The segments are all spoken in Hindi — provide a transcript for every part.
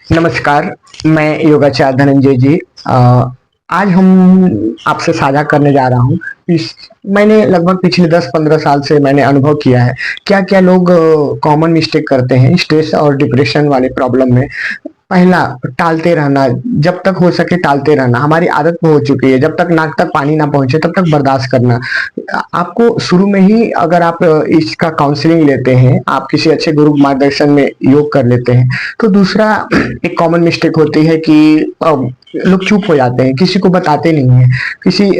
नमस्कार, मैं योगाचार्य धनंजय जी। आज हम आपसे साझा करने जा रहा हूँ। इस मैंने लगभग पिछले 10-15 साल से मैंने अनुभव किया है, क्या-क्या लोग कॉमन मिस्टेक करते हैं स्ट्रेस और डिप्रेशन वाले प्रॉब्लम में। पहला, टालते रहना, जब तक हो सके टालते रहना, हमारी आदत हो चुकी है, जब तक नाक तक पानी ना पहुँचे तब तक बर्दाश्त करना। आपको शुरू में ही अगर आप इसका काउंसलिंग लेते हैं, आप किसी अच्छे गुरु मार्गदर्शन में योग कर लेते हैं, तो दूसरा एक कॉमन मिस्टेक होती है कि लोग चुप हो जाते हैं, किसी को बताते नहीं हैं, किसी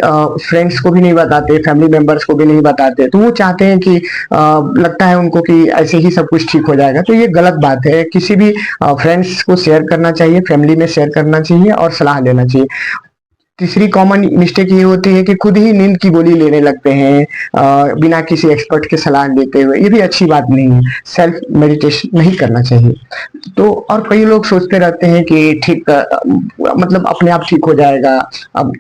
फ्रेंड्स को भी नहीं बताते, फैमिली मेंबर्स को भी नहीं बताते, तो वो चाहते हैं कि लगता है उनको कि ऐसे ही सब कुछ ठीक हो जाएगा। तो ये गलत बात है। किसी भी फ्रेंड्स को शेयर करना चाहिए, फैमिली में शेयर करना चाहिए और सलाह लेना चाहिए। तीसरी कॉमन मिस्टेक ये होती है कि खुद ही नींद की गोली लेने लगते हैं बिना किसी एक्सपर्ट की सलाह लेते हुए। ये भी अच्छी बात नहीं है। सेल्फ मेडिटेशन नहीं करना चाहिए। तो और कई लोग सोचते रहते हैं कि ठीक मतलब अपने आप ठीक हो जाएगा। अब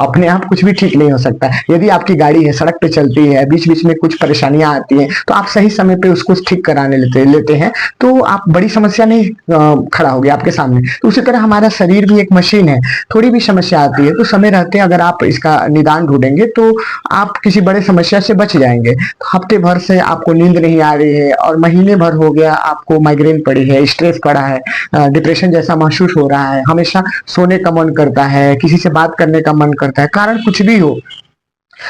अपने आप कुछ भी ठीक नहीं हो सकता। यदि आपकी गाड़ी है, सड़क पे चलती है, बीच बीच में कुछ परेशानियां आती हैं, तो आप सही समय पे उसको ठीक कराने लेते हैं, तो आप बड़ी समस्या नहीं खड़ा होगी आपके सामने। तो उसी तरह हमारा शरीर भी एक मशीन है। थोड़ी भी समस्या आती है तो समय रहते अगर आप इसका निदान ढूंढेंगे तो आप किसी बड़े समस्या से बच जाएंगे। तो हफ्ते भर से आपको नींद नहीं आ रही है और महीने भर हो गया आपको माइग्रेन पड़ी है, स्ट्रेस पड़ा है, डिप्रेशन जैसा महसूस हो रहा है, हमेशा सोने का मन करता है, किसी से बात करने का मन करता है, कारण कुछ भी हो,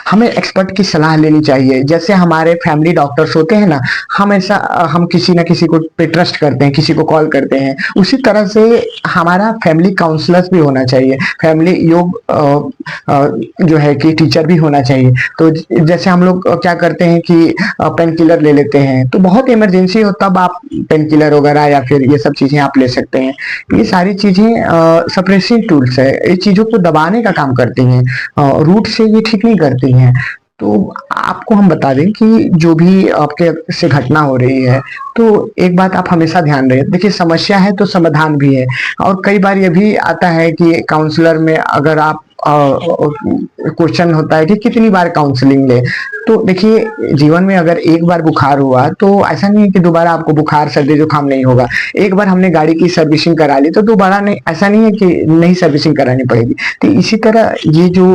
हमें एक्सपर्ट की सलाह लेनी चाहिए। जैसे हमारे फैमिली डॉक्टर्स होते हैं ना, हमेशा हम किसी ना किसी को पे ट्रस्ट करते हैं, किसी को कॉल करते हैं, उसी तरह से हमारा फैमिली काउंसलर्स भी होना चाहिए, फैमिली योग जो है कि टीचर भी होना चाहिए। तो जैसे हम लोग क्या करते हैं कि पेन किलर ले लेते हैं, तो बहुत इमरजेंसी हो तब आप पेन किलर वगैरह या फिर ये सब चीजें आप ले सकते हैं। ये सारी चीजें सप्रेसिव टूल्स है, ये चीजों को दबाने का काम करती हैं, रूट से ये ठीक नहीं करती हैं। तो आपको हम बता दें कि जो भी आपके से घटना हो रही है, तो एक बात आप हमेशा ध्यान रहे, देखिए समस्या है तो समाधान भी है। और कई बार ये भी आता है कि काउंसलर में अगर आप क्वेश्चन होता है कि कितनी बार काउंसलिंग ले। तो देखिए, जीवन में अगर एक बार बुखार हुआ तो ऐसा नहीं है कि दोबारा आपको बुखार सर्दी जुकाम नहीं होगा। एक बार हमने गाड़ी की सर्विसिंग करा ली तो दोबारा नहीं, ऐसा नहीं है कि नहीं सर्विसिंग करानी पड़ेगी। तो इसी तरह ये जो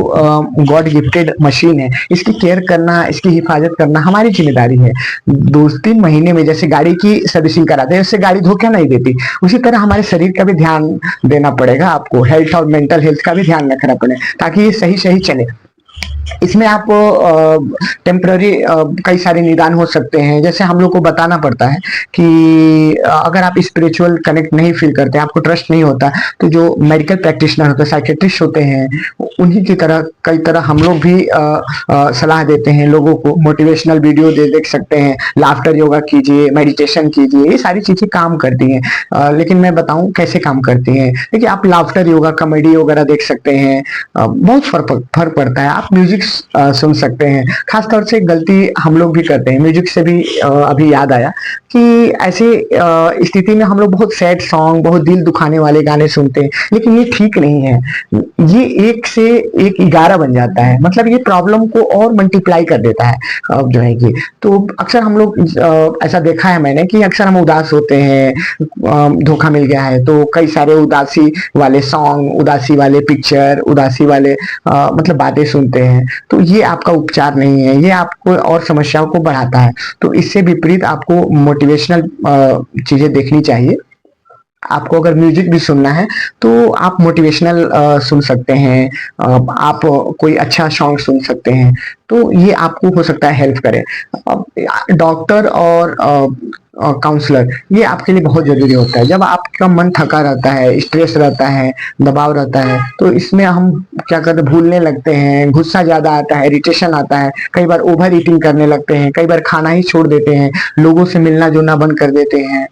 गॉड गिफ्टेड मशीन है, इसकी केयर करना, इसकी हिफाजत करना हमारी जिम्मेदारी है। 2-3 महीने में जैसे गाड़ी की सर्विसिंग कराते हैं, उससे गाड़ी धोखा नहीं देती, उसी तरह हमारे शरीर का भी ध्यान देना पड़ेगा। आपको हेल्थ और मेंटल हेल्थ का भी ध्यान रखना पड़ेगा ताकि ये सही सही चले। इसमें आप टेम्पररी कई सारे निदान हो सकते हैं। जैसे हम लोग को बताना पड़ता है कि अगर आप स्पिरिचुअल कनेक्ट नहीं फील करते, आपको ट्रस्ट नहीं होता, तो जो मेडिकल प्रैक्टिशनर होते हैं, साइकेट्रिस्ट होते हैं, उन्हीं की तरह कई तरह हम लोग भी सलाह देते हैं लोगों को। मोटिवेशनल वीडियो देख सकते हैं, लाफ्टर योगा कीजिए, मेडिटेशन कीजिए, ये सारी चीजें काम करती हैं। लेकिन मैं बताऊं कैसे काम करती हैं। देखिए, आप लाफ्टर योगा, कॉमेडी वगैरह देख सकते हैं, बहुत फर्क पड़ता है। आप म्यूजिक सुन सकते हैं। खासतौर से गलती हम लोग भी करते हैं, म्यूजिक से भी अभी याद आया कि ऐसे स्थिति में हम लोग बहुत सैड सॉन्ग, बहुत दिल दुखाने वाले गाने सुनते हैं, लेकिन ये ठीक नहीं है। ये एक से एक 11 बन जाता है, मतलब ये प्रॉब्लम को और मल्टीप्लाई कर देता है। जो है कि तो अक्सर हम लोग ऐसा देखा है मैंने कि अक्सर हम उदास होते हैं, धोखा मिल गया है, तो कई सारे उदासी वाले सॉन्ग, उदासी वाले पिक्चर, उदासी वाले मतलब बातें सुनते हैं। तो ये आपका उपचार नहीं है, ये आपको और समस्याओं को बढ़ाता है। तो इससे विपरीत आपको मोटिवेशनल चीजें देखनी चाहिए। आपको अगर म्यूजिक भी सुनना है तो आप मोटिवेशनल सुन सकते हैं, आप कोई अच्छा सॉन्ग सुन सकते हैं। तो ये आपको हो सकता है हेल्प करे। डॉक्टर और काउंसलर ये आपके लिए बहुत जरूरी होता है। जब आपका मन थका रहता है, स्ट्रेस रहता है, दबाव रहता है, तो इसमें हम क्या करते हैं, भूलने लगते हैं, गुस्सा ज्यादा आता है, इरिटेशन आता है, कई बार ओवर ईटिंग करने लगते हैं, कई बार खाना ही छोड़ देते हैं, लोगों से मिलना जुलना बंद कर देते हैं,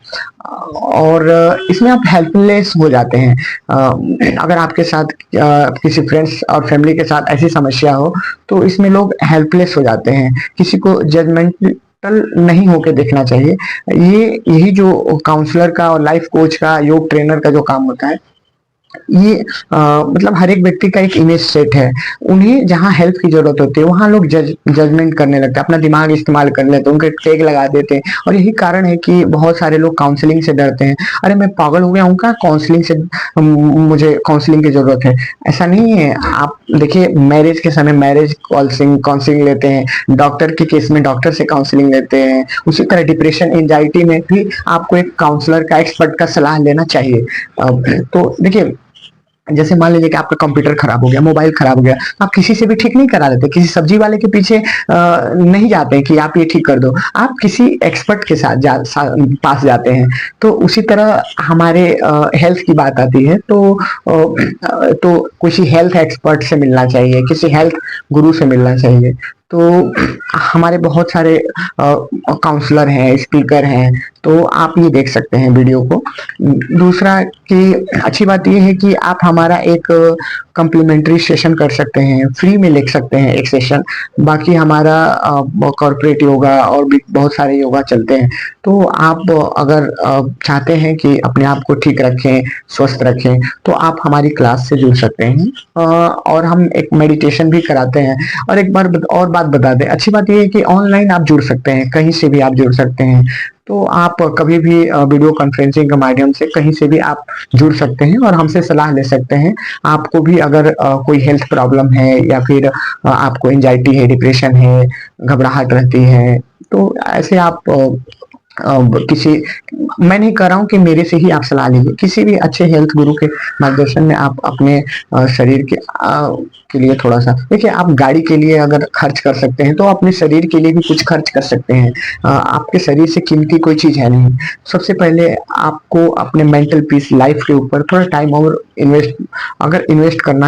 और इसमें आप हेल्पलेस हो जाते हैं। अगर आपके साथ किसी फ्रेंड्स और फैमिली के साथ ऐसी समस्या हो तो इसमें लोग हेल्पलेस हो जाते हैं। किसी को जजमेंटल नहीं होके देखना चाहिए। यही जो काउंसलर का और लाइफ कोच का, योग ट्रेनर का जो काम होता है, ये मतलब हर एक व्यक्ति का एक इमेज सेट है। उन्हें जहाँ हेल्प की जरूरत होती है वहां लोग जजमेंट करने लगते हैं, अपना दिमाग इस्तेमाल कर लेते हैं, उनके टैग लगा देते हैं। और यही कारण है कि बहुत सारे लोग काउंसलिंग से डरते हैं। अरे मैं पागल हो गया हूँ क्या काउंसलिंग से, मुझे काउंसलिंग की जरूरत है। ऐसा नहीं है। आप देखिए मैरिज के समय मैरिज काउंसलिंग काउंसलिंग लेते हैं, डॉक्टर के केस में डॉक्टर से काउंसलिंग लेते हैं। उसी तरह डिप्रेशन एंजाइटी में भी आपको एक काउंसलर का, एक्सपर्ट का सलाह लेना चाहिए। तो देखिए, जैसे मान लीजिए कि आपका कंप्यूटर खराब हो गया, मोबाइल खराब हो गया, आप किसी से भी ठीक नहीं करा देते, किसी सब्जी वाले के पीछे नहीं जाते हैं कि आप ये ठीक कर दो, आप किसी एक्सपर्ट के साथ पास जाते हैं। तो उसी तरह हमारे हेल्थ की बात आती है तो किसी हेल्थ एक्सपर्ट से मिलना चाहिए, किसी हेल्थ गुरु से मिलना चाहिए। तो हमारे बहुत सारे काउंसलर हैं, स्पीकर हैं, तो आप ये देख सकते हैं वीडियो को। दूसरा कि अच्छी बात ये है कि आप हमारा एक कम्प्लीमेंट्री सेशन कर सकते हैं, फ्री में ले सकते हैं एक सेशन। बाकी हमारा कॉर्पोरेट योगा और भी बहुत सारे योगा चलते हैं। तो आप अगर चाहते हैं कि अपने आप को ठीक रखें, स्वस्थ रखें, तो आप हमारी क्लास से जुड़ सकते हैं। और हम एक मेडिटेशन भी कराते हैं। और एक बार और बात बता दें, अच्छी बात यह है कि ऑनलाइन आप जुड़ सकते हैं, कहीं से भी आप जुड़ सकते हैं। तो आप कभी भी वीडियो कॉन्फ्रेंसिंग के माध्यम से कहीं से भी आप जुड़ सकते हैं और हमसे सलाह ले सकते हैं। आपको भी अगर कोई हेल्थ प्रॉब्लम है या फिर आपको एंजाइटी है, डिप्रेशन है, घबराहट रहती है, तो ऐसे आप किसी, मैं नहीं कह रहा हूँ कि मेरे से ही आप सलाह लीजिए, किसी भी अच्छे हेल्थ गुरु के मार्गदर्शन में आप अपने शरीर के लिए थोड़ा सा देखिए, आप गाड़ी के लिए अगर खर्च कर सकते हैं तो अपने शरीर के लिए भी कुछ खर्च कर सकते हैं। आपके शरीर से कीमती कोई चीज है नहीं। सबसे पहले आपको अपने मेंटल पीस, लाइफ के ऊपर थोड़ा टाइम और इन्वेस्ट, अगर इन्वेस्ट करना